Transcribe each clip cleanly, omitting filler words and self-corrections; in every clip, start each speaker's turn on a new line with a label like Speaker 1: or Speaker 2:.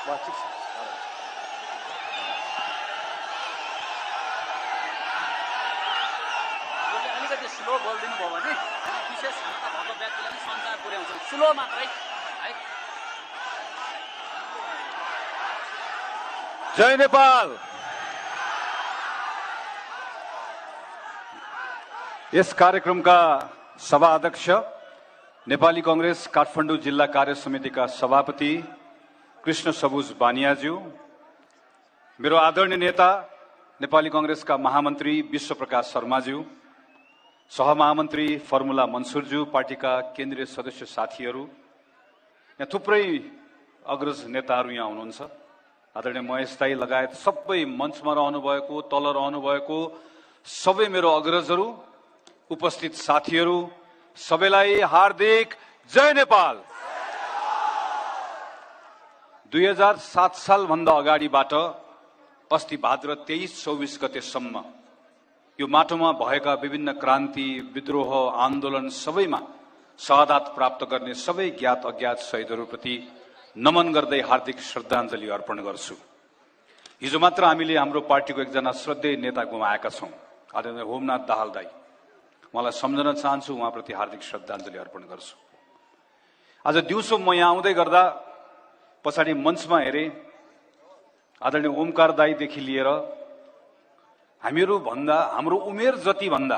Speaker 1: ठिक छ। अलिकति स्लो बोलिदिनु भयो भने विशेष क्षमता भएको व्यक्तिलाई सञ्चार पुर्याउँछन्, स्लो मात्रै है।
Speaker 2: जय नेपाल। यस कार्यक्रमका सभा अध्यक्ष नेपाली कांग्रेस काठमाडौँ जिल्ला कार्य समितिका सभापति कृष्ण सबुज बानियाज्यू, मेरो आदरणीय नेता नेपाली कांग्रेसका महामन्त्री विश्वप्रकाश शर्माज्यू, सहमहामन्त्री फर्मुला मन्सुरज्यू, पार्टीका केन्द्रीय सदस्य साथीहरू, यहाँ थुप्रै अग्रज नेताहरू यहाँ हुनुहुन्छ, आदरणीय महेश दाई लगायत सबै मञ्चमा रहनु भएको, तल रहनु भएको सबै मेरो अग्रजहरू, उपस्थित साथीहरू, सबैलाई हार्दिक जय नेपाल। 2007 सालभन्दा अगाडिबाट अस्ति भाद्र 23-24 गतेसम्म यो माटोमा भएका विभिन्न क्रान्ति, विद्रोह, आन्दोलन सबैमा शहादत प्राप्त गर्ने सबै ज्ञात अज्ञात शहीदहरूप्रति नमन गर्दै हार्दिक श्रद्धाञ्जली अर्पण गर्छु। हिजो मात्र हामीले हाम्रो पार्टीको एकजना श्रद्धेय नेता गुमाएका छौं, आदरणीय होमनाथ दाहाल दाई। उहाँलाई सम्झन चाहन्छु, उहाँप्रति हार्दिक श्रद्धाञ्जली अर्पण गर्छु। आज दिउँसो म यहाँ आउँदै गर्दा पछाडि मञ्चमा हेरे आदरणीय ओमकार दाईदेखि लिएर हामीहरू भन्दा हाम्रो उमेर जति भन्दा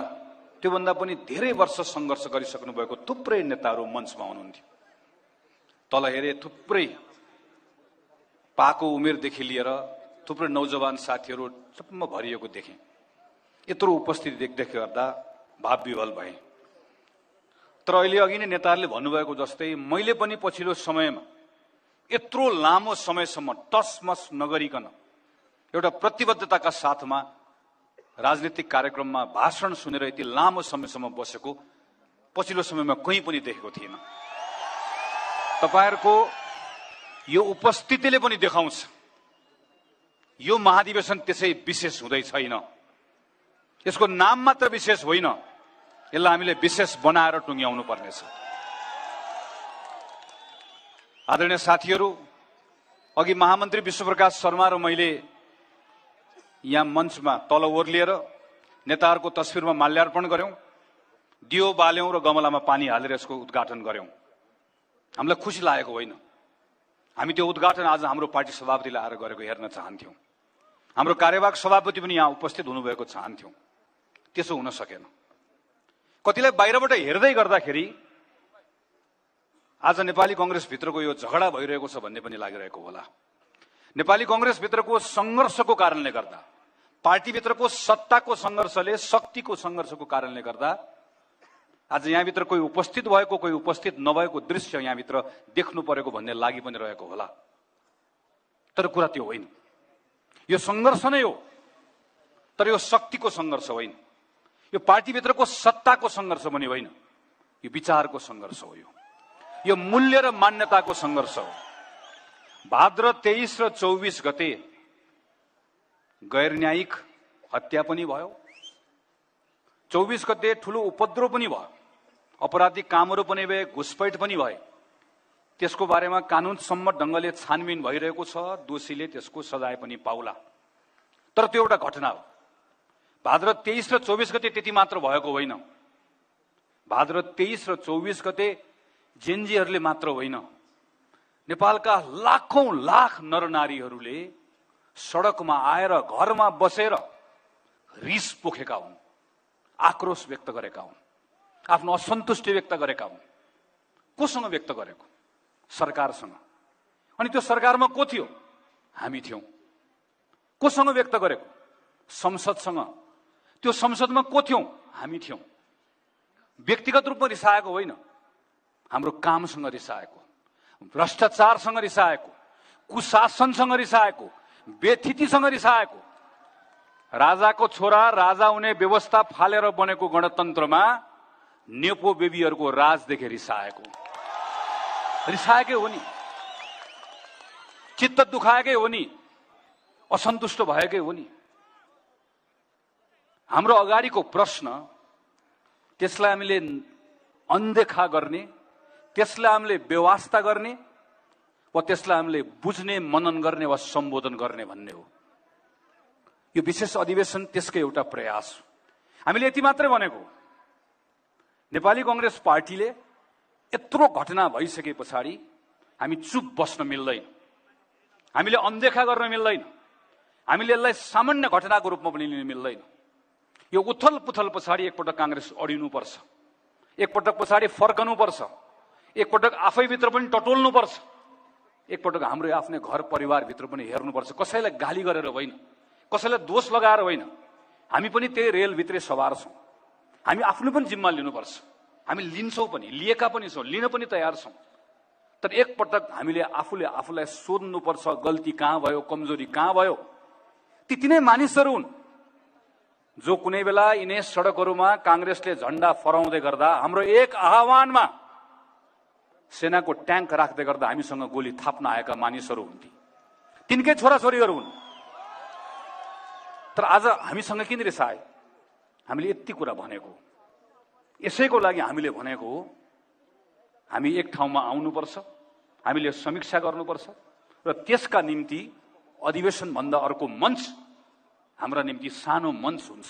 Speaker 2: त्योभन्दा पनि धेरै वर्ष सङ्घर्ष गरिसक्नु भएको थुप्रै नेताहरू मञ्चमा हुनुहुन्थ्यो। तल हेरे थुप्रै पाको उमेरदेखि लिएर थुप्रै नौजवान साथीहरू चम्म भरिएको देखेँ। यत्रो उपस्थिति देख्दै गर्दा भाव विह्वल भए। तर अहिले अघि नै नेताहरूले भन्नुभएको जस्तै मैले पनि पछिल्लो समयमा यत्रो लामो समयसम्म टसमस नगरिकन एउटा प्रतिबद्धताका साथमा राजनीतिक कार्यक्रममा भाषण सुनेर यति लामो समयसम्म बसेको पछिल्लो समयमा कहीँ पनि देखेको थिएन। तपाईहरुको यो उपस्थितिले पनि देखाउँछ यो महाधिवेशन त्यसै विशेष हुँदै छैन। यसको नाम मात्र विशेष होइन, यसलाई हामीले विशेष बनाएर टुङ्ग्याउनु पर्नेछ। आदरणीय साथीहरू, अघि महामन्त्री विश्वप्रकाश शर्मा र मैले यहाँ मञ्चमा तल ओर्लिएर नेताहरूको तस्विरमा माल्यार्पण गर्यौं, दियो बाल्यौं र गमलामा पानी हालेर यसको उद्घाटन गर्यौं। हामीलाई खुसी लागेको होइन। हामी त्यो उद्घाटन आज हाम्रो पार्टी सभापतिले आएर गरेको हेर्न चाहन्थ्यौं। हाम्रो कार्यवाहक सभापति पनि यहाँ उपस्थित हुनुभएको चाहन्थ्यौं। त्यसो हुन सकेन। कतिलाई बाहिरबाट हेर्दै गर्दाखेरि आज नेपाली कांग्रेस भित्रको यो झगडा भइरहेको छ भन्ने पनि लागिरहेको होला। नेपाली कांग्रेस भित्रको संघर्षको कारणले गर्दा, पार्टी भित्रको सत्ताको संघर्षले, शक्तिको संघर्षको कारणले गर्दा आज यहाँभित्र कोही उपस्थित भएको, कोही उपस्थित नभएको दृश्य यहाँभित्र देख्नु परेको भन्ने लागि पनि रहेको होला। तर कुरा त्यो होइन। यो संघर्ष नै हो, तर यो शक्तिको संघर्ष होइन। यो पार्टीभित्रको सत्ताको संघर्ष पनि होइन, यो विचारको संघर्ष हो। यो मूल्य र मान्यताको संघर्ष हो। भाद्र 23 र 24 गते गैर न्यायिक हत्या पनि भयो। 24 गते ठूलो उपद्रव पनि भयो, अपराधिक कामहरू पनि भए, घुसपैठ पनि भए। त्यसको बारेमा कानून सम्मत ढंगले छानबिन भइरहेको छ। दोषीले त्यसको सजाय पनि पाउला। तर त्यो एउटा घटना हो। भाद्र 23 र 24 गते त्यति मात्र भएको होइन। भाद्र 23 र 24 गते जेनजीहरूले मात्र होइन, नेपालका लाखौं लाख नरनारीहरूले सडकमा आएर घरमा बसेर रिस पोखेका हुन्, आक्रोश व्यक्त गरेका हुन्, आफ्नो असन्तुष्टि व्यक्त गरेका हुन्। कोसँग व्यक्त गरेको? सरकारसँग। अनि त्यो सरकारमा को थियो? हामी थियौं। कोसँग व्यक्त गरेको? संसदसँग। त्यो संसदमा को थियौं? हामी थियौं। व्यक्तिगत रूपमा रिसाएको होइन, हाम्रो कामसँग रिसाएको, भ्रष्टाचारसँग रिसाएको, कुशासनसँग रिसाएको, बेथितिसँग रिसाएको। राजाको छोरा राजा हुने व्यवस्था फालेर बनेको गणतन्त्रमा नेपो बेबीहरूको राज देखेर रिसाएको। रिसाएकै हो नि, चित्त दुखाएकै हो नि, असन्तुष्ट भएकै हो नि। हाम्रो अगाडिको प्रश्न, त्यसलाई हामीले अनदेखा गर्ने, त्यसलाई हामीले बेवास्ता गर्ने वा त्यसलाई हामीले बुझ्ने, मनन गर्ने वा सम्बोधन गर्ने भन्ने हो। यो विशेष अधिवेशन त्यसकै एउटा प्रयास हो। हामीले यति मात्रै भनेको, नेपाली कांग्रेस पार्टीले यत्रो घटना भइसके पछाडि हामी चुप बस्न मिल्दैन, हामीले अनदेखा गर्न मिल्दैन, हामीले यसलाई सामान्य घटनाको रूपमा पनि लिन मिल्दैन। यो उथल पुथल पछाडि एकपटक कांग्रेस अडिनुपर्छ, एकपटक पछाडि फर्कनुपर्छ, एकपटक आफैभित्र पनि टटोल्नुपर्छ, एकपटक हाम्रो आफ्नै घर परिवारभित्र पनि हेर्नुपर्छ। कसैलाई गाली गरेर होइन, कसैलाई दोष लगाएर होइन, हामी पनि त्यही रेलभित्रै सवार छौँ। हामी आफ्नो पनि जिम्मा लिनुपर्छ, हामी लिन्छौँ पनि, लिएका पनि छौँ, लिन पनि तयार छौँ। तर एकपटक हामीले आफूले आफूलाई सोध्नुपर्छ, गल्ती कहाँ भयो, कमजोरी कहाँ भयो। ती तिनै मानिसहरू हुन् जो कुनै बेला यिनै सडकहरूमा कांग्रेसले झण्डा फहराउँदै गर्दा हाम्रो एक आह्वानमा सेनाको ट्याङ्क राख्दै गर्दा हामीसँग गोली थाप्न आएका मानिसहरू हुन्। तिनकै छोराछोरीहरू हुन्। तर आज हामीसँग किन रिसाए? हामीले यति कुरा भनेको, यसैको लागि हामीले भनेको हामी एक ठाउँमा आउनुपर्छ, हामीले समीक्षा गर्नुपर्छ र त्यसका निम्ति अधिवेशन भन्दा अर्को मञ्च हाम्रा निम्ति सानो मञ्च हुन्छ।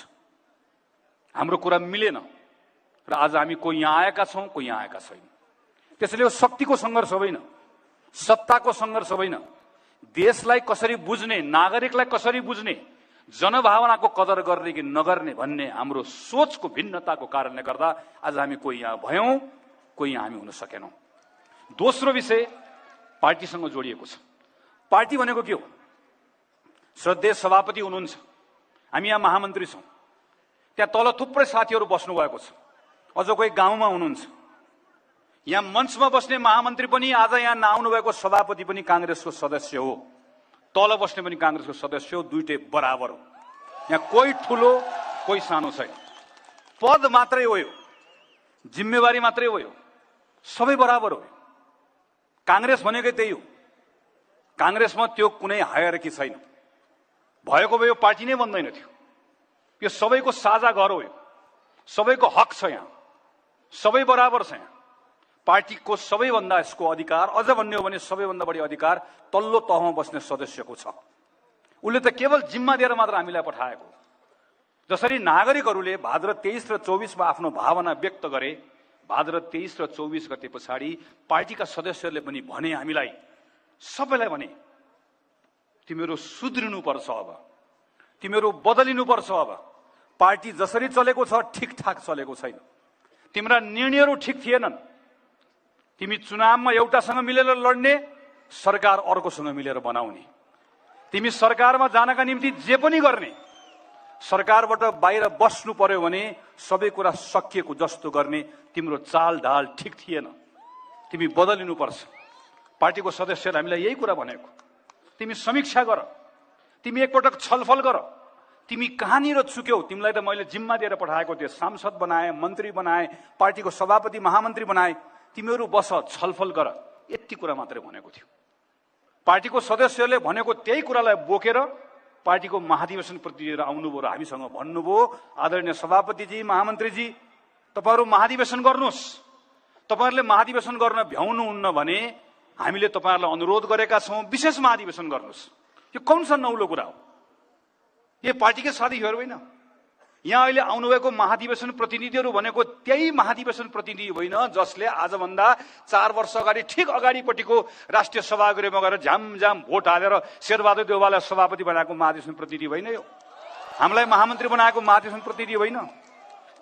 Speaker 2: हाम्रो कुरा मिलेन र आज हामी कोही यहाँ आएका छौँ, कोही यहाँ आएका छैन। त्यसैले यो शक्तिको सङ्घर्ष होइन, सत्ताको सङ्घर्ष होइन, देशलाई कसरी बुझ्ने, नागरिकलाई कसरी बुझ्ने, जनभावनाको कदर गर्ने कि नगर्ने भन्ने हाम्रो सोचको भिन्नताको कारणले गर्दा आज हामी कोही यहाँ भयौँ, कोही यहाँ हामी हुन सकेनौँ। दोस्रो विषय पार्टीसँग जोडिएको छ। पार्टी भनेको के हो? श्रद्धेय सभापति हुनुहुन्छ, हामी यहाँ महामन्त्री छौँ, त्यहाँ तल थुप्रै साथीहरू बस्नु भएको छ, अझ कोही गाउँमा हुनुहुन्छ। यहाँ मञ्चमा बस्ने महामन्त्री पनि, आज यहाँ नआउनु भएको सभापति पनि कांग्रेसको सदस्य हो, तल बस्ने पनि कांग्रेसको सदस्य हो, दुईटै बराबर हो। यहाँ कोही ठुलो कोही सानो छैन। पद मात्रै हो, यो जिम्मेवारी मात्रै हो, यो सबै बराबर हो। कांग्रेस भनेकै त्यही हो। कांग्रेसमा त्यो कुनै हायरार्की छैन। भएको भए यो पार्टी नै बन्दैन थियो। यो सबैको साझा घर हो, यो सबैको हक छ, यहाँ सबै बराबर छ। यहाँ पार्टीको सबैभन्दा यसको अधिकार, अझ भन्ने हो भने सबैभन्दा बढी अधिकार तल्लो तहमा बस्ने सदस्यको छ। उसले त केवल जिम्मा दिएर मात्र हामीलाई पठाएको। जसरी नागरिकहरूले भाद्र 23 र 24 मा आफ्नो भावना व्यक्त गरे, भाद्र 23 र 24 गते पछाडि पार्टीका सदस्यहरूले पनि भने, हामीलाई सबैलाई भने, तिमीहरू सुध्रिनुपर्छ, अब तिमीहरू बदलिनुपर्छ। अब पार्टी जसरी चलेको छ ठिकठाक चलेको छैन। तिम्रा निर्णयहरू ठिक थिएनन्। तिमी चुनावमा एउटासँग मिलेर लड्ने, सरकार अर्कोसँग मिलेर बनाउने। तिमी सरकारमा जानका निम्ति जे पनि गर्ने, सरकारबाट बाहिर बस्नु पर्यो भने सबै कुरा सकिएको जस्तो गर्ने तिम्रो चाल ढाल ठिक थिएन। तिमी बदलिनुपर्छ। पार्टीको सदस्यले हामीलाई यही कुरा भनेको। तिमी समीक्षा गर, तिमी एकपटक छलफल गर, तिमी कहाँनिर चुक्यौ। तिमीलाई त मैले जिम्मा दिएर पठाएको थिएँ, सांसद बनाए, मन्त्री बनाए, पार्टीको सभापति महामन्त्री बनाए। तिमीहरू बस, छलफल गर, यति कुरा मात्रै भनेको थियो। पार्टीको सदस्यहरूले भनेको त्यही कुरालाई बोकेर पार्टीको महाधिवेशन प्रतिनिधिहरू आउनुभयो र हामीसँग भन्नुभयो, आदरणीय सभापतिजी, महामन्त्रीजी, तपाईँहरू महाधिवेशन गर्नुहोस्। तपाईँहरूले महाधिवेशन गर्न भ्याउनुहुन्न भने हामीले तपाईँहरूलाई अनुरोध गरेका छौँ, विशेष महाधिवेशन गर्नुहोस्। यो कौन सा नौलो कुरा हो? यो पार्टीकै साथीहरू होइन। यहाँ अहिले आउनुभएको महाधिवेशन प्रतिनिधिहरू भनेको त्यही महाधिवेशन प्रतिनिधि होइन जसले आजभन्दा 4 वर्ष अगाडि ठिक अगाडिपट्टिको राष्ट्रिय सभागृहमा गएर झ्यामझ्याम भोट हालेर शेरबहादुर देउवालाई सभापति बनाएको महाधिवेशन प्रतिनिधि होइन। यो हामीलाई महामन्त्री बनाएको महाधिवेशन प्रतिनिधि होइन।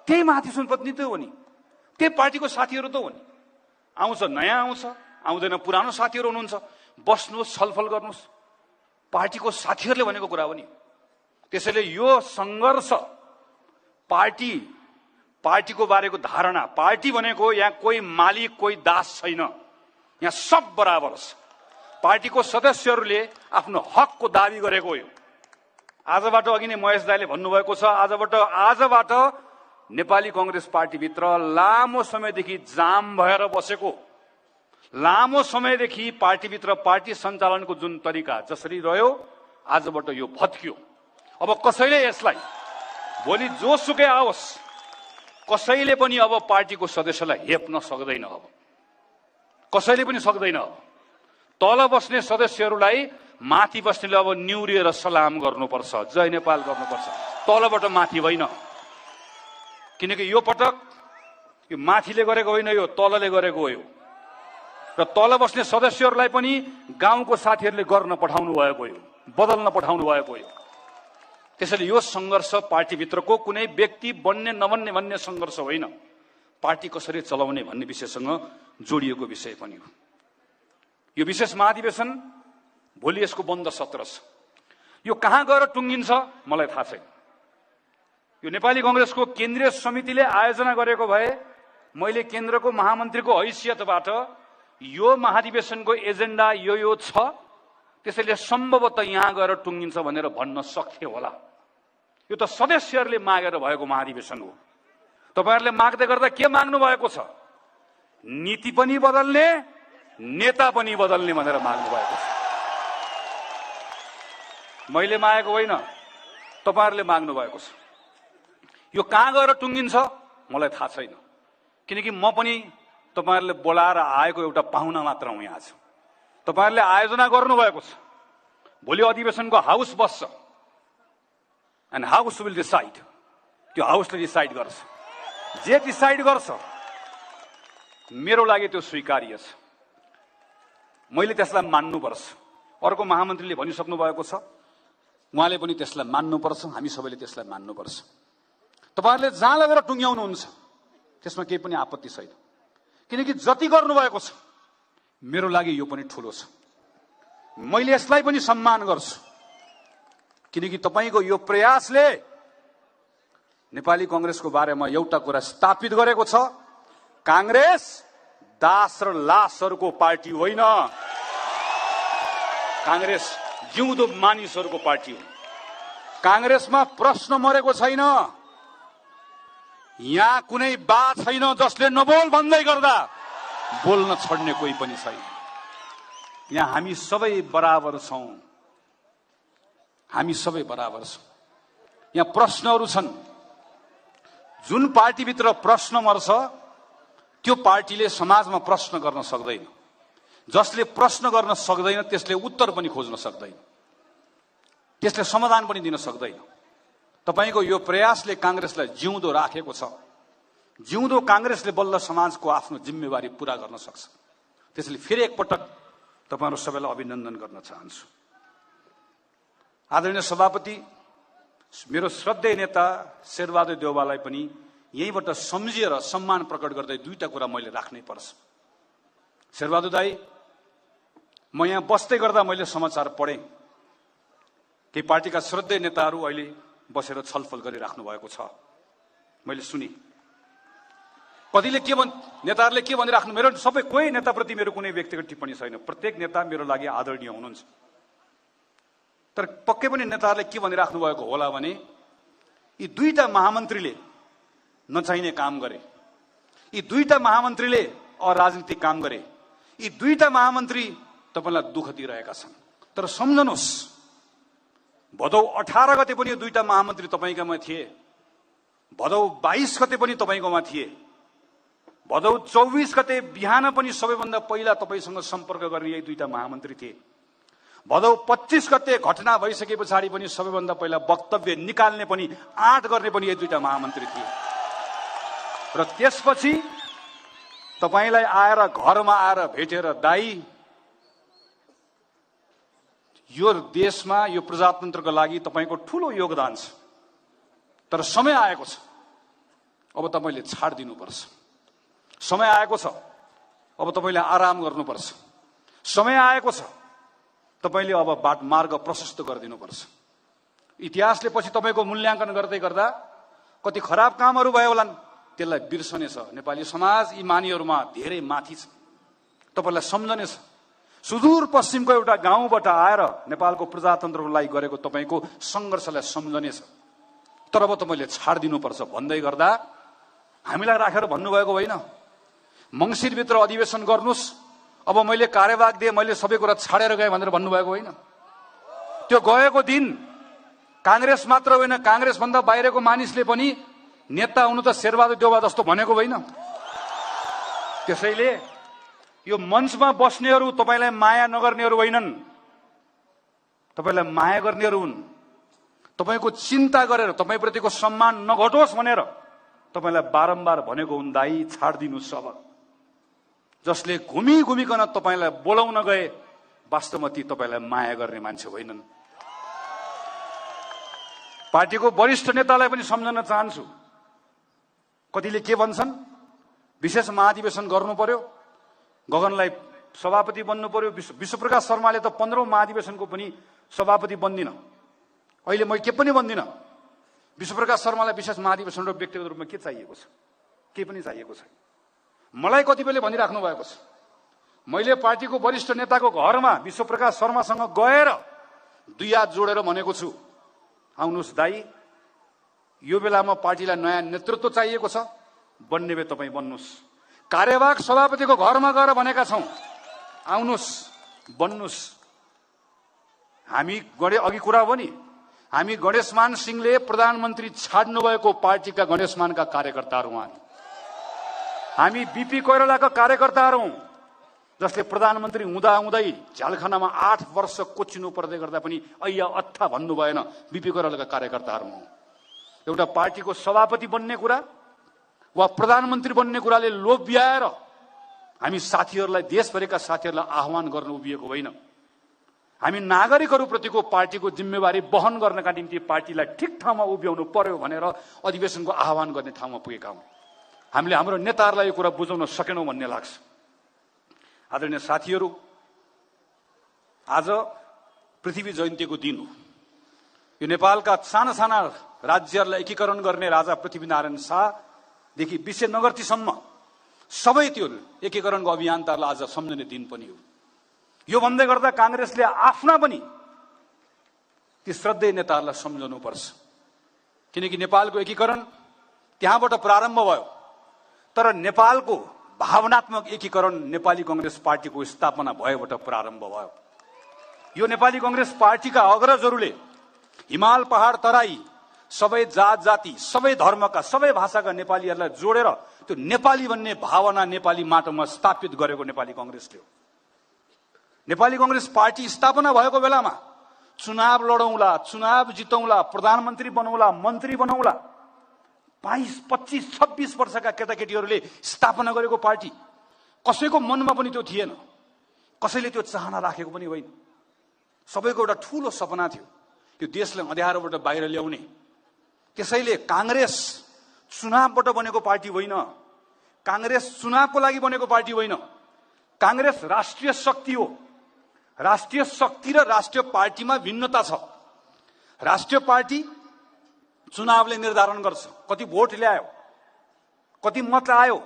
Speaker 2: त्यही महाधिवेशन प्रतिनिधि हो नि, त्यही पार्टीको साथीहरू त हो नि। आउँछ नयाँ आउँछ, आउँदैन पुरानो साथीहरू हुनुहुन्छ। बस्नुहोस्, छलफल गर्नुहोस्, पार्टीको साथीहरूले भनेको कुरा हो नि। त्यसैले यो सङ्घर्ष, पार्टीको बारेको धारणा, पार्टी भनेको यहाँ कोही मालिक कोही दास छैन, यहाँ सब बराबर छ। पार्टीको सदस्यहरूले आफ्नो हकको दाबी गरेको हो। आजबाट अघि नै महेश दाइले भन्नुभएको छ, आजबाट नेपाली कांग्रेस पार्टीभित्र लामो समयदेखि जाम भएर बसेको, लामो समयदेखि पार्टीभित्र पार्टी सञ्चालनको जुन तरिका जसरी रह्यो, आजबाट यो भत्कियो। अब कसैले यसलाई भोलि जोसुकै आओस्, कसैले पनि अब पार्टीको सदस्यलाई हेप्न सक्दैन। अब कसैले पनि सक्दैन। अब तल बस्ने सदस्यहरूलाई माथि बस्नेले अब निउरिएर सलाम गर्नुपर्छ, जय नेपाल गर्नुपर्छ, तलबाट माथि होइन। किनकि यो पटक यो माथिले गरेको होइन, यो तलले गरेको हो। र तल बस्ने सदस्यहरूलाई पनि गाउँको साथीहरूले गर्न पठाउनु भएको हो, बदल्न पठाउनु भएको हो। त्यसैले यो सङ्घर्ष पार्टीभित्रको कुनै व्यक्ति बन्ने नबन्ने भन्ने सङ्घर्ष होइन, पार्टी कसरी चलाउने भन्ने विषयसँग जोडिएको विषय पनि हो। यो विशेष महाधिवेशन भोलि यसको बन्द सत्र छ। यो कहाँ गएर टुङ्गिन्छ मलाई थाहा छैन। यो नेपाली कांग्रेसको केन्द्रीय समितिले आयोजना गरेको भए मैले केन्द्रको महामन्त्रीको हैसियतबाट यो महाधिवेशनको एजेन्डा यो छ, त्यसैले सम्भवतः यहाँ गएर टुङ्गिन्छ भनेर भन्न सक्थे होला। यो त सदस्यहरूले मागेर भएको महाधिवेशन हो। तपाईहरुले माग्दै गर्दा के माग्नु भएको छ? नीति पनि बदल्ने, नेता पनि बदल्ने भनेर माग्नु भएको छ। मैले मागेको होइन, तपाईहरुले माग्नु भएको छ। यो कहाँ गएर टुङ्गिन्छ मलाई थाहा छैन, किनकि म पनि तपाईहरुले बोलाएर आएको एउटा पाहुना मात्र हुँ। यहाँ छु, तपाईहरुले आयोजना गर्नु भएको छ। भोलि अधिवेशनको हाउस बस्छ एन्ड हाउस विल डिसाइड। त्यो हाउसले डिसाइड गर्छ, जे डिसाइड गर्छ मेरो लागि त्यो स्वीकार्य छ। मैले त्यसलाई मान्नुपर्छ। अर्को महामन्त्रीले भनिसक्नु भएको छ, उहाँले पनि त्यसलाई मान्नुपर्छ, हामी सबैले त्यसलाई मान्नुपर्छ। तपाईहरुले जहाँ लगेर टुङ्ग्याउनुहुन्छ त्यसमा केही पनि आपत्ति छैन, किनकि जति गर्नुभएको छ मेरो लागि यो पनि ठुलो छ। मैले यसलाई पनि सम्मान गर्छु, किनकि तपाईको यो प्रयासले नेपाली कांग्रेसको बारेमा एउटा कुरा स्थापित गरेको छ, कांग्रेस दास र लासहरूको पार्टी होइन, कांग्रेस जिउँदो मानिसहरूको पार्टी हो। कांग्रेसमा प्रश्न मरेको छैन। यहाँ कुनै बात छैन जसले नबोल भन्दै गर्दा बोल्न छोड्ने कोही पनि छैन। यहाँ हामी सबै बराबर छौं, हामी सबै बराबर छौं। यहाँ प्रश्नहरू छन्। जुन पार्टीभित्र प्रश्न मर्छ त्यो पार्टीले समाजमा प्रश्न गर्न सक्दैन। जसले प्रश्न गर्न सक्दैन त्यसले उत्तर पनि खोज्न सक्दैन, त्यसले समाधान पनि दिन सक्दैन। तपाईको यो प्रयासले कांग्रेसलाई जिउँदो राखेको छ। जिउँदो कांग्रेसले बल्ल समाजको आफ्नो जिम्मेवारी पूरा गर्न सक्छ। त्यसैले फेरि एकपटक तपाईहरु सबैलाई अभिनन्दन गर्न चाहन्छु। आदरणीय सभापति, मेरो श्रद्धेय नेता शेरबहादुर देउवालाई पनि यहीबाट सम्झिएर सम्मान प्रकट गर्दै दुईटा कुरा मैले राख्नै पर्छ। शेरबहादुर दाई, म यहाँ बस्दै गर्दा मैले समाचार पढेँ, केही पार्टीका श्रद्धेय नेताहरू अहिले बसेर छलफल गरिराख्नु भएको छ। मैले सुने कतिले के नेताहरूले के भनिराख्नु, मेरो सबै कोही नेताप्रति मेरो कुनै व्यक्तिगत टिप्पणी छैन। प्रत्येक नेता मेरो लागि आदरणीय हुनुहुन्छ। तर पक्कै पनि नेताहरूले के भनिराख्नु भएको होला भने यी दुईटा महामन्त्रीले नचाहिने काम गरे, यी दुईटा महामन्त्रीले अराजनीतिक काम गरे, यी दुईटा महामन्त्री तपाईलाई दुःख दिइरहेका छन्। तर सम्झनुहोस्, भदौ 18 गते पनि दुईटा महामन्त्री तपाईकोमा थिए, भदौ 22 गते पनि तपाईकोमा थिए, भदौ 24 गते बिहान पनि सबैभन्दा पहिला तपाईसँग सम्पर्क गर्ने यही दुईटा महामन्त्री थिए। भदौ 25 गते घटना भइसके पछाडि पनि सबैभन्दा पहिला वक्तव्य निकाल्ने पनि आँट गर्ने पनि यही दुईटा महामन्त्री थिए। र त्यसपछि तपाईलाई आएर घरमा आएर भेटेर, दाई यो देशमा यो प्रजातन्त्रको लागि तपाईको ठूलो योगदान छ, तर समय आएको छ, अब तपाईले छाड दिनुपर्छ। समय आएको छ, अब तपाईले आराम गर्नुपर्छ। समय आएको छ, तपाईले अब मार्ग प्रशस्त गरिदिनुपर्छ। इतिहासले पछि तपाईको मूल्याङ्कन गर्दै गर्दा कति खराब कामहरू भयो होलान्, त्यसलाई बिर्सनेछ। नेपाली समाज यी मानिहरूमा धेरै माथि छ, तपाईलाई सम्झनेछ। सुदूर पश्चिमको एउटा गाउँबाट आएर नेपालको प्रजातन्त्रको लागि गरेको तपाईको संघर्षलाई सम्झनेछ। तर अब तपाईले छाड दिनुपर्छ भन्दै गर्दा हामीलाई राखेर भन्नुभएको होइन, मंसिरभित्र अधिवेशन गर्नुस्, अब मैले कार्यभाग दिए, मैले सबै कुरा छाडेर गएँ भनेर भन्नुभएको होइन। त्यो गएको दिन कांग्रेस मात्र होइन, कांग्रेस भन्दा बाहिरको मानिसले पनि नेता हुनु त शेरबहादुर देउवा जस्तो भनेको होइन। त्यसैले यो मञ्चमा बस्नेहरू तपाईलाई माया नगर्नेहरू होइनन्, तपाईलाई माया गर्नेहरू हुन्। तपाईको चिन्ता गरेर तपाईप्रतिको सम्मान नघटोस् भनेर तपाईलाई बारम्बार भनेको हुँ, दाइ छाड्दिनुस् अब। जसले घुमी घुमिकन तपाईलाई बोलाउन गए वास्तवमा ती तपाईलाई माया गर्ने मान्छे होइनन्। पार्टीको वरिष्ठ नेतालाई पनि सम्झन चाहन्छु। कतिले के भन्छन्, विशेष महाधिवेशन गर्नु पर्यो, गगनलाई सभापति बन्नु पर्यो। विश्वप्रकाश शर्माले त 15औं महाधिवेशनको पनि सभापति बन्दिन, अहिले म के पनि बन्दिन। विश्वप्रकाश शर्मालाई विशेष महाधिवेशन र व्यक्तिगत रूपमा के चाहिएको छ? केही पनि चाहिएको छैन। मलाई कतिपयले भनिराख्नु भएको छ, मैले पार्टीको वरिष्ठ नेताको घरमा विश्वप्रकाश शर्मासँग गएर दुई हात जोडेर भनेको छु, आउनुहोस् दाइ, यो बेलामा पार्टीलाई नयाँ नेतृत्व चाहिएको छ, बन्ने भए तपाईँ बन्नुहोस्। कार्यवाहक सभापतिको घरमा गएर भनेका छौं, आउनुहोस् बन्नुहोस्। हामी अघि कुरा हो नि, हामी गणेशमान सिंहले प्रधानमन्त्री छाड्नु भएको पार्टीका गणेशमानका कार्यकर्ताहरू हौं। हामी बीपी कोइरालाका कार्यकर्ताहरू हौं, जसले प्रधानमन्त्री हुँदा हुँदै झ्यालखानामा 8 वर्ष कोचिनु पर्दै गर्दा पनि अय्या अत्था भन्नु भएन, बीपी कोइरालाका कार्यकर्ताहरू हौं। एउटा पार्टीको सभापति बन्ने कुरा वा प्रधानमन्त्री बन्ने कुराले लोभ्याएर हामी साथीहरूलाई, देशभरिका साथीहरूलाई आह्वान गर्न उभिएको होइन। हामी नागरिकहरूप्रतिको पार्टीको जिम्मेवारी वहन गर्नका निम्ति पार्टीलाई ठिक ठाउँमा उभ्याउनु पर्यो भनेर अधिवेशनको आह्वान गर्ने ठाउँमा पुगेका हौं। हामीले हाम्रो नेताहरूलाई यो कुरा बुझाउन सकेनौं भन्ने लाग्छ। आदरणीय साथीहरू, आज पृथ्वी जयन्तीको दिन हो। यो नेपालका साना साना राज्यहरूलाई एकीकरण गर्ने राजा पृथ्वीनारायण शाहदेखि विश्वनगरतीसम्म सबै त्यो एकीकरणको अभियन्ताहरूलाई आज सम्झने दिन पनि हो। यो भन्दै गर्दा कांग्रेसले आफ्ना पनि ती श्रद्धेय नेताहरूलाई सम्झाउनु पर्छ, किनकि नेपालको एकीकरण त्यहाँबाट प्रारम्भ भयो। तर नेपालको भावनात्मक एकीकरण नेपाली कांग्रेस पार्टीको स्थापना भएबाट प्रारम्भ भयो। यो नेपाली कांग्रेस पार्टीका अग्रजहरूले हिमाल पहाड तराई सबै जात जाति, सबै धर्मका, सबै भाषाका नेपालीहरूलाई जोडेर त्यो नेपाली भन्ने भावना नेपाली माटोमा स्थापित गरेको नेपाली कांग्रेसले हो। नेपाली कांग्रेस पार्टी स्थापना भएको बेलामा चुनाव लडौँला, चुनाव जितौँला, प्रधानमन्त्री बनौँला, मन्त्री बनौँला, 22, 25, 26 वर्षका केटाकेटीहरूले स्थापना गरेको पार्टी कसैको मनमा पनि त्यो थिएन, कसैले त्यो चाहना राखेको पनि होइन। सबैको एउटा ठूलो सपना थियो यो देशलाई अँध्यारोबाट बाहिर ल्याउने। त्यसैले कांग्रेस चुनावबाट बनेको पार्टी होइन, कांग्रेस चुनावको लागि बनेको पार्टी होइन। कांग्रेस राष्ट्रिय शक्ति हो। राष्ट्रिय शक्ति र राष्ट्रिय पार्टीमा भिन्नता छ। राष्ट्रिय पार्टी चुनावले निर्धारण गर्छ कति भोट ल्यायो, कति मत आयो।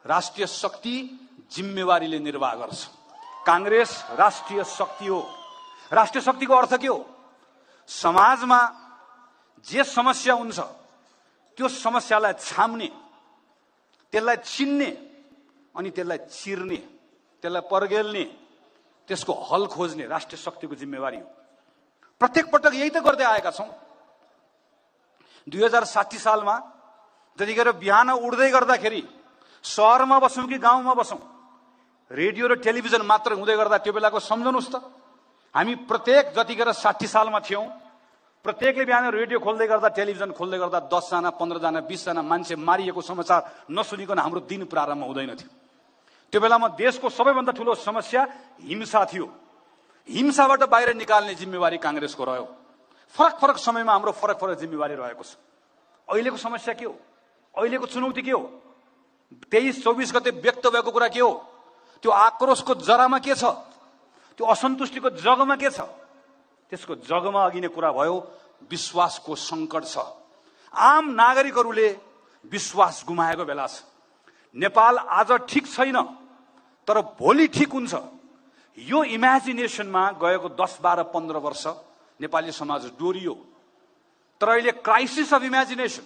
Speaker 2: राष्ट्रिय शक्ति जिम्मेवारीले निर्वाह गर्छ। कांग्रेस राष्ट्रिय शक्ति हो। राष्ट्रिय शक्तिको अर्थ के हो? समाजमा जे समस्या हुन्छ त्यो समस्यालाई छाम्ने, त्यसलाई चिन्ने अनि त्यसलाई चिर्ने, त्यसलाई पर्गेल्ने, त्यसको हल खोज्ने राष्ट्रिय शक्तिको जिम्मेवारी हो। प्रत्येक पटक यही त गर्दै आएका छौं। 2060 सालमा जतिखेर बिहान उड्दै गर्दाखेरि शहरमा बसौं कि गाउँमा बसौं, रेडियो र टेलिभिजन मात्र हुँदै गर्दा त्यो बेलाको सम्झनुस् त। हामी प्रत्येक जतिखेर 60 सालमा थियौं, प्रत्येकले बिहान रेडियो खोल्दै गर्दा, टेलिभिजन खोल्दै गर्दा 10 जना, 15 जना, 20 जना मान्छे मारिएको समाचार नसुनिकन हाम्रो दिन प्रारम्भ हुँदैन थियो। त्यो बेलामा देशको सबैभन्दा ठूलो समस्या हिंसा थियो। हिंसाबाट बाहिर निकाल्ने जिम्मेवारी कांग्रेसको रह्यो। फरक फरक समयमा हाम्रो फरक फरक जिम्मेवारी रहेको छ। अहिलेको समस्या के हो? अहिलेको चुनौती के हो? 23-24 गते व्यक्त भएको कुरा के हो? त्यो आक्रोशको जरामा के छ? त्यो असन्तुष्टिको जगमा के छ? त्यसको जगमा अघि नै कुरा भयो, विश्वासको संकट छ। आम नागरिकहरूले विश्वास गुमाएको बेला छ। नेपाल आज ठीक छैन तर भोलि ठीक हुन्छ, यो इमेजिनेसनमा गएको 10, 12, 15 वर्ष नेपाली समाज डोरियो। तर अहिले क्राइसिस अफ इमेजिनेसन,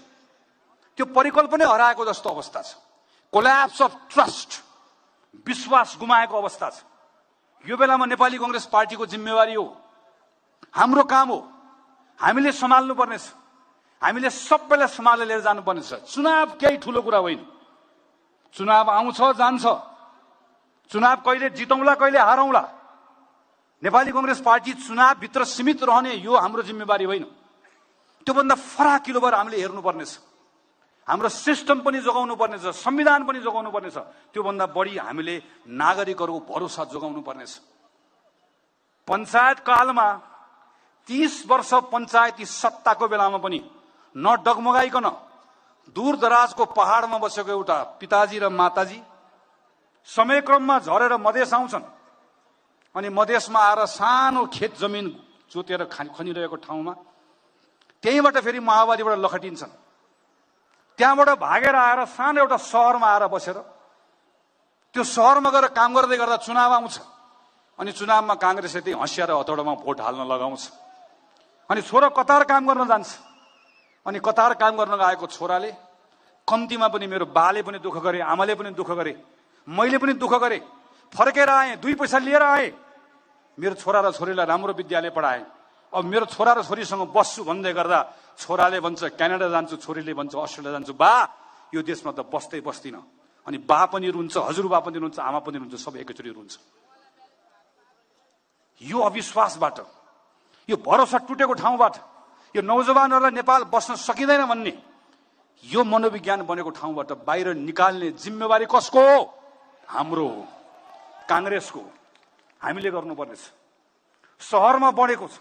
Speaker 2: त्यो परिकल्पनै हराएको जस्तो अवस्था छ। कोल्याप्स अफ ट्रस्ट, विश्वास गुमाएको अवस्था छ। यो बेलामा नेपाली कांग्रेस पार्टीको जिम्मेवारी हो, हाम्रो काम हो, हामीले सम्हाल्नु पर्नेछ। हामीले सबैलाई सम्हालेर लिएर जानुपर्नेछ। चुनाव केही ठूलो कुरा होइन। चुनाव आउँछ जान्छ, चुनाव कहिले जितौँला कहिले हारौँला, नेपाली कांग्रेस पार्टी चुनावभित्र सीमित रहने यो हाम्रो जिम्मेवारी होइन। त्योभन्दा फराकिलो भएर हामीले हेर्नुपर्नेछ। हाम्रो सिस्टम पनि जोगाउनु पर्नेछ, संविधान पनि जोगाउनु पर्नेछ। त्योभन्दा बढी हामीले नागरिकहरूको भरोसा जोगाउनु पर्नेछ। पञ्चायत कालमा 30 वर्ष पञ्चायती सत्ताको बेलामा पनि नडगमगाइकन दूरदराजको पहाडमा बसेको एउटा पिताजी र माताजी समयक्रममा झरेर मधेस आउँछन् अनि मधेसमा आएर सानो खेत जमिन जोतेर खनिरहेको ठाउँमा त्यहीबाट फेरि माओवादीबाट लखटिन्छन्। त्यहाँबाट भागेर आएर सानो एउटा सहरमा आएर बसेर त्यो सहरमा गएर काम गर्दै गर्दा चुनाव आउँछ अनि चुनावमा कांग्रेसले त्यही हँसिया र हतौडामा भोट हाल्न लगाउँछ। अनि छोरा कतार काम गर्न जान्छ अनि कतार काम गर्न गएको छोराले कम्तीमा पनि मेरो बाले पनि दुःख गरे, आमाले पनि दुःख गरे, मैले पनि दुःख गरे, फर्केर आएँ, 2 पैसा लिएर आएँ, मेरो छोरा र छोरीलाई राम्रो विद्यालय पढाएँ। अब मेरो छोरा र छोरीसँग बस्छु भन्दै गर्दा छोराले भन्छ क्यानाडा जान्छु, छोरीले भन्छ अस्ट्रेलिया जान्छु। बा यो देशमा त बस्दै बस्दिन। अनि बा पनि रुन्छ, हजुरबा पनि रुन्छ, आमा पनि रुन्छ, सबै एकैचोटि रुन्छ। यो अविश्वासबाट, यो भरोसा टुटेको ठाउँबाट, यो नौजवानहरूलाई नेपाल बस्न सकिँदैन भन्ने यो मनोविज्ञान बनेको ठाउँबाट बाहिर निकाल्ने जिम्मेवारी कसको हो? हाम्रो हो, कांग्रेसको। हामीले गर्नुपर्नेछ। सहरमा बढेको छ,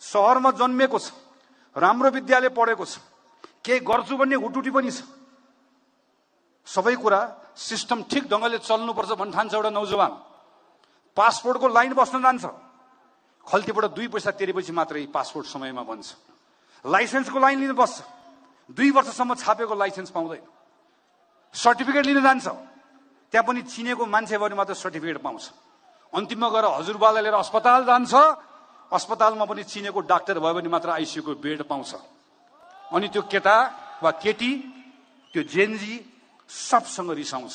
Speaker 2: सहरमा जन्मेको छ, राम्रो विद्यालय पढेको छ, केही गर्छु भन्ने हुटुटी पनि छ। सबै कुरा सिस्टम ठिक ढंगले चल्नुपर्छ भन्ने ठान्छ एउटा नौजवान। पासपोर्टको लाइन बस्न जान्छ, खल्तीबाट 2 पैसा तिरेपछि मात्रै पासपोर्ट समयमा बन्छ। लाइसेन्सको लाइन लिन बस्छ, 2 वर्षसम्म छापेको लाइसेन्स पाउँदैन। सर्टिफिकेट लिन जान्छ, त्यहाँ पनि चिनेको मान्छे भने मात्र सर्टिफिकेट पाउँछ। अन्तिममा गएर हजुरबालाई लिएर अस्पताल जान्छ, अस्पतालमा पनि चिनेको डाक्टर भयो भने मात्र आइसियूको बेड पाउँछ। अनि त्यो केटा वा केटी, त्यो जेनजी सबसँग रिसाउँछ।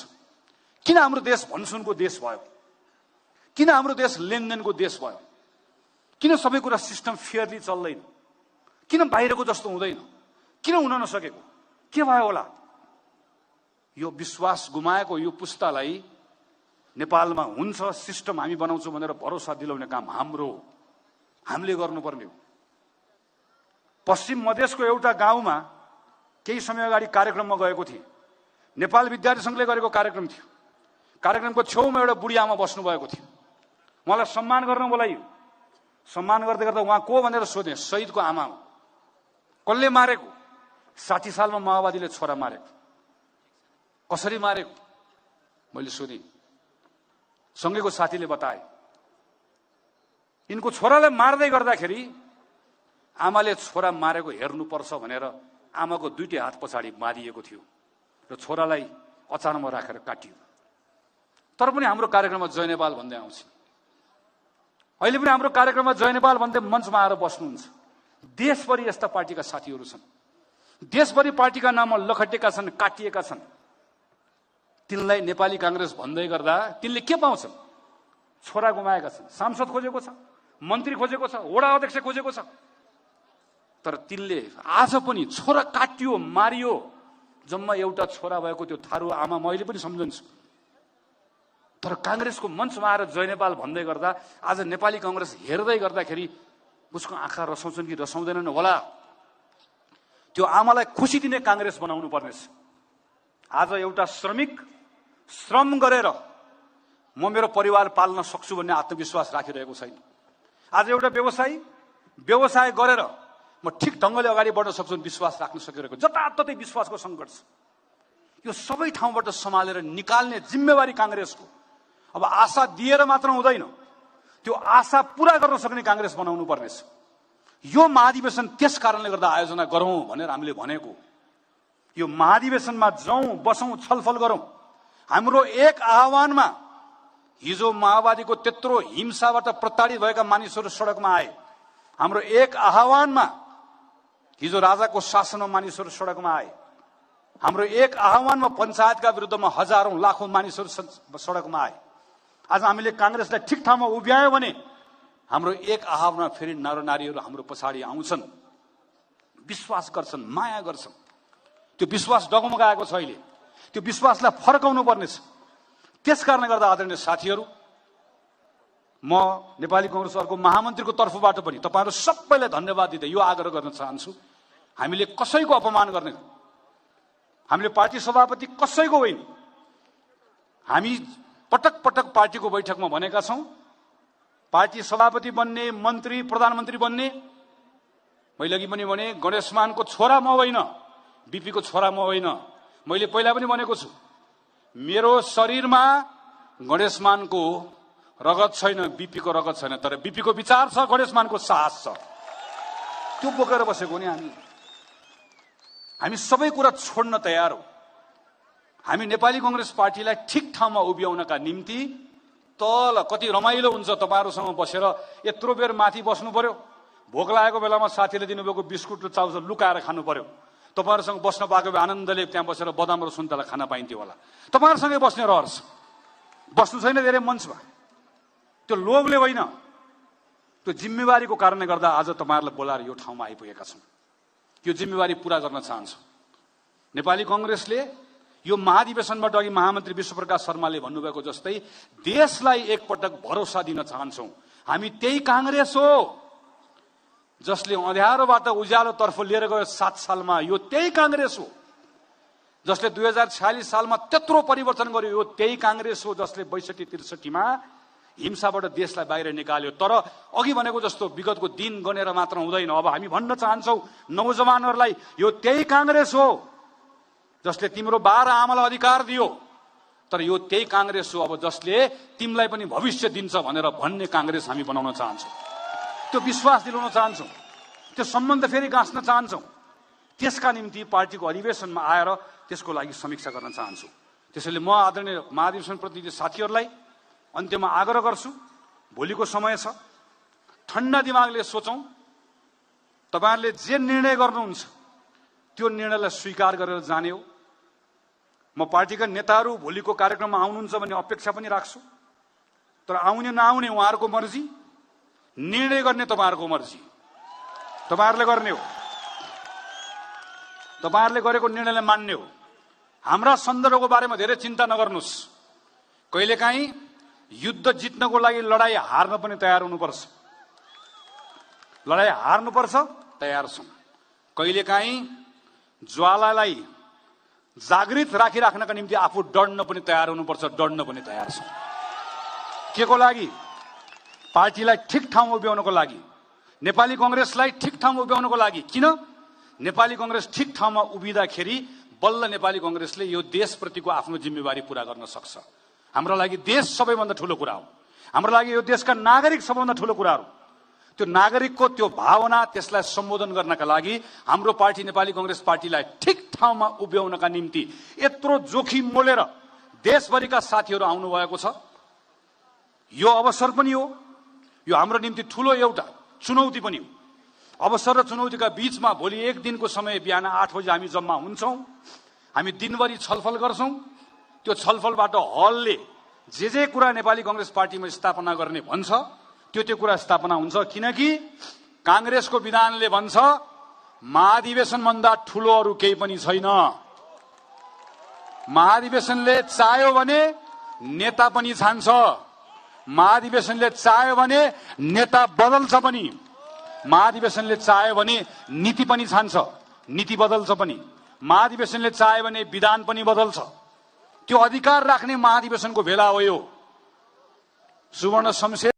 Speaker 2: किन हाम्रो देश भनसुनको देश भयो? किन हाम्रो देश लेनदेनको देश भयो? किन सबै कुरा सिस्टम फेयरली चल्दैन? किन बाहिरको जस्तो हुँदैन? किन हुन नसकेको? के भयो होला? यो विश्वास गुमाएको यो पुस्तालाई नेपालमा हुन्छ, सिस्टम हामी बनाउँछौँ भनेर भरोसा दिलाउने काम हाम्रो हो, हामीले गर्नुपर्ने हो। पश्चिम मधेसको एउटा गाउँमा केही समय अगाडि कार्यक्रममा गएको थिएँ। नेपाल विद्यार्थी संघले गरेको कार्यक्रम थियो। कार्यक्रमको छेउमा एउटा बुढी आमा बस्नु भएको थियो। उहाँलाई सम्मान गर्न बोलाइयो। सम्मान गर्दै गर्दा उहाँ को भनेर सोधेँ। शहीदको आमा हो। कसले मारेको? 60 सालमा माओवादीले छोरा मारेको। कसरी मारेको? मैले सोधेँ। सँगैको साथीले बताए। यिनको छोरालाई मार्दै गर्दाखेरि आमाले छोरा मारेको हेर्नुपर्छ भनेर आमाको 2टी हात पछाडि बाँधिएको थियो र छोरालाई अचानकमा राखेर काटियो। तर पनि हाम्रो कार्यक्रममा जय नेपाल भन्दै आउँछ। अहिले पनि हाम्रो कार्यक्रममा जय नेपाल भन्दै मञ्चमा आएर बस्नुहुन्छ। देशभरि यस्ता पार्टीका साथीहरू छन्। देशभरि पार्टीका नाममा लखटिएका छन्, काटिएका छन्। तिनलाई नेपाली कांग्रेस भन्दै गर्दा तिनले के पाउँछन्? छोरा गुमाएका छन्, सांसद खोजेको छ, मन्त्री खोजेको छ, वडा अध्यक्ष खोजेको छ। तर तिनले आज पनि छोरा काटियो, मारियो, जम्मा एउटा छोरा भएको त्यो थारू आमा मैले पनि सम्झन्छु। तर कांग्रेसको मञ्चमा आएर जय नेपाल भन्दै गर्दा आज नेपाली कांग्रेस हेर्दै गर्दाखेरि उसको आँखा रसाउँछन् कि रसाउँदैनन् होला। त्यो आमालाई खुसी दिने कांग्रेस बनाउनु पर्नेछ। आज एउटा श्रमिक श्रम गरेर म मेरो परिवार पाल्न सक्छु भन्ने आत्मविश्वास राखिरहेको छैन। आज एउटा व्यवसायी व्यवसाय गरेर म ठिक ढंगले अगाडि बढ्न सक्छु भन्ने विश्वास राख्न सकिरहेको। जताततै विश्वासको संकट छ। यो सबै ठाउँबाट सम्हालेर निकाल्ने जिम्मेवारी कांग्रेसको। अब आशा दिएर मात्र हुँदैन, त्यो आशा पूरा गर्न सक्ने कांग्रेस बनाउनु पर्नेछ। यो महाधिवेशन त्यस कारणले गर्दा आयोजना गरौँ भनेर हामीले भनेको। यो महाधिवेशनमा जाउँ, बसौँ, छलफल गरौँ। हाम्रो एक आह्वानमा हिजो माओवादीको त्यत्रो हिंसाबाट प्रताडित भएका मानिसहरू सडकमा आए। हाम्रो एक आह्वानमा हिजो राजाको शासनमा मानिसहरू सडकमा आए। हाम्रो एक आह्वानमा पञ्चायतका विरुद्धमा हजारौं लाखौं मानिसहरू सडकमा आए। आज हामीले कांग्रेसलाई ठिक ठाउँमा उभ्यायो भने हाम्रो एक आह्वानमा फेरि नरनारीहरू हाम्रो पछाडि आउँछन्, विश्वास गर्छन्, माया गर्छन्। त्यो विश्वास डगमगाएको छ। अहिले त्यो विश्वासलाई फर्काउनु पर्नेछ। त्यसकारणले गर्दा आदरणीय साथीहरू, म नेपाली कांग्रेस अर्को महामन्त्रीको तर्फबाट पनि तपाईहरु सबैलाई धन्यवाद दिँदै यो आग्रह गर्न चाहन्छु, हामीले कसैको अपमान गर्ने, हामीले पार्टी सभापति कसैको होइन। हामी पटक पटक पार्टीको बैठकमा भनेका छौं, पार्टी सभापति बन्ने, मन्त्री, प्रधानमन्त्री बन्ने, मैले अघि पनि भने गणेशमानको छोरा म होइन, बीपी को छोरा म होइन। मैले पहिला पनि भनेको छु, मेरो शरीरमा गणेशमानको रगत छैन, बीपी को रगत छैन, तर बीपी को विचार छ, गणेशमानको साहस छ, त्यो बोकेर बसेको नि हामी सबै कुरा छोड्न तयार हौ। हामी नेपाली कांग्रेस पार्टीलाई ठिक ठाउँमा उभ्याउनका निम्ति तल कति रमाइलो हुन्छ तपाईहरुसँग बसेर यत्रो बेर माथि बस्नु पर्यो, भोक लागेको बेलामा साथीले दिनुभएको बिस्कुट र चाउचाउ लुकाएर खानु पर्यो, तपाईहरुसँग बस्न पाएको भए आनन्दले त्यहाँ बसेर बदाम र सुन्तला खान पाइन्थ्यो होला। तपाईहरुसँगै बस्ने रहर छ, बस्नु छैन धेरै मञ्चमा, त्यो लोभले होइन, त्यो जिम्मेवारीको कारणले गर्दा आज तपाईहरुलाई बोलाएर यो ठाउँमा आइपुगेका छौं। यो जिम्मेवारी पूरा गर्न चाहन्छौं। नेपाली कांग्रेसले यो महाधिवेशनबाट अघि महामन्त्री विश्वप्रकाश शर्माले भन्नुभएको जस्तै देशलाई एकपटक भरोसा दिन चाहन्छौं। हामी त्यही कांग्रेस हो जसले अँध्यारोबाट उज्यालोतर्फ लिएर गयो 7 सालमा, यो त्यही कांग्रेस हो जसले 2046 सालमा त्यत्रो परिवर्तन गर्यो, यो त्यही कांग्रेस हो जसले 62-63 मा हिंसाबाट देशलाई बाहिर निकाल्यो। तर अघि भनेको जस्तो विगतको दिन गनेर मात्र हुँदैन। अब हामी भन्न चाहन्छौं नौजवानहरूलाई, यो त्यही कांग्रेस हो जसले तिम्रो 12 आमालाई अधिकार दियो, तर यो त्यही कांग्रेस हो अब जसले तिमीलाई पनि भविष्य दिन्छ भनेर भन्ने कांग्रेस हामी बनाउन चाहन्छौं। त्यो विश्वास दिलाउन चाहन्छौं, त्यो सम्बन्ध फेरि गाँच्न चाहन्छौं। त्यसका निम्ति पार्टीको अधिवेशनमा आएर त्यसको लागि समीक्षा गर्न चाहन्छु। त्यसैले म आदरणीय महाधिवेशन प्रतिनिधि साथीहरूलाई अन्त्यमा आग्रह गर्छु, भोलिको समय छ, ठण्डा दिमागले सोचौं, तपाईहरुले जे निर्णय गर्नुहुन्छ त्यो निर्णयलाई स्वीकार गरेर जाने हो। म पार्टीका नेताहरू भोलिको कार्यक्रममा आउनुहुन्छ भन्ने अपेक्षा पनि राख्छु, तर आउने नआउने उहाँहरूको मर्जी, निर्णय गर्ने तपाईहरुको मर्जी, तपाईहरुले गर्ने हो, तपाईहरुले गरेको निर्णयलाई मान्ने हो। हाम्रा सन्दर्भको बारेमा धेरै चिन्ता नगर्नुस्। कहिलेकाहीँ युद्ध जित्नको लागि लडाई हार्न पनि तयार हुनुपर्छ, लडाई हार्नुपर्छ, तयार छौं। कहिलेकाहीँ ज्वालालाई जागृत राखिराख्नका निम्ति आफू डढ्न पनि तयार हुनुपर्छ, डढ्न पनि तयार छौं। के को लागि? पार्टीलाई ठिक ठाउँमा उभ्याउनको लागि, नेपाली कांग्रेसलाई ठिक ठाउँमा उभ्याउनको लागि। किन? नेपाली कांग्रेस ठिक ठाउँमा उभिँदाखेरि बल्ल नेपाली कांग्रेसले यो देशप्रतिको आफ्नो जिम्मेवारी पूरा गर्न सक्छ। हाम्रो लागि देश सबैभन्दा ठूलो कुरा हो, हाम्रो लागि यो देशका नागरिक सबैभन्दा ठूलो कुराहरू। त्यो नागरिकको त्यो भावना, त्यसलाई सम्बोधन गर्नका लागि हाम्रो पार्टी नेपाली कांग्रेस पार्टीलाई ठिक ठाउँमा उभ्याउनका निम्ति यत्रो जोखिम मोलेर देशभरिका साथीहरू आउनु भएको छ। यो अवसर पनि हो, यो हाम्रो निम्ति ठूलो एउटा चुनौती पनि हो। अवसर र चुनौतीका बीचमा भोलि एक दिनको समय बिहान 8 बजे हामी जम्मा हुन्छौं, हामी दिनभरि छलफल गर्छौं। त्यो छलफलबाट हलले जे कुरा नेपाली कांग्रेस पार्टीमा स्थापना गर्ने भन्छ त्यो कुरा स्थापना हुन्छ। किनकि कांग्रेसको विधानले भन्छ महाधिवेशन भन्दा ठूलो अरु केही पनि छैन। महाधिवेशनले चाह्यो भने नेता पनि छान्छ, महाधिवेशनले चाह्यो भने नेता बदल्छ पनि, महाधिवेशनले चाह्यो भने नीति पनि छान्छ, नीति बदल्छ पनि, महाधिवेशनले चाह्यो भने विधान पनि बदल्छ। त्यो अधिकार राख्ने महाधिवेशनको भेला हो यो। सुवर्ण शमशेर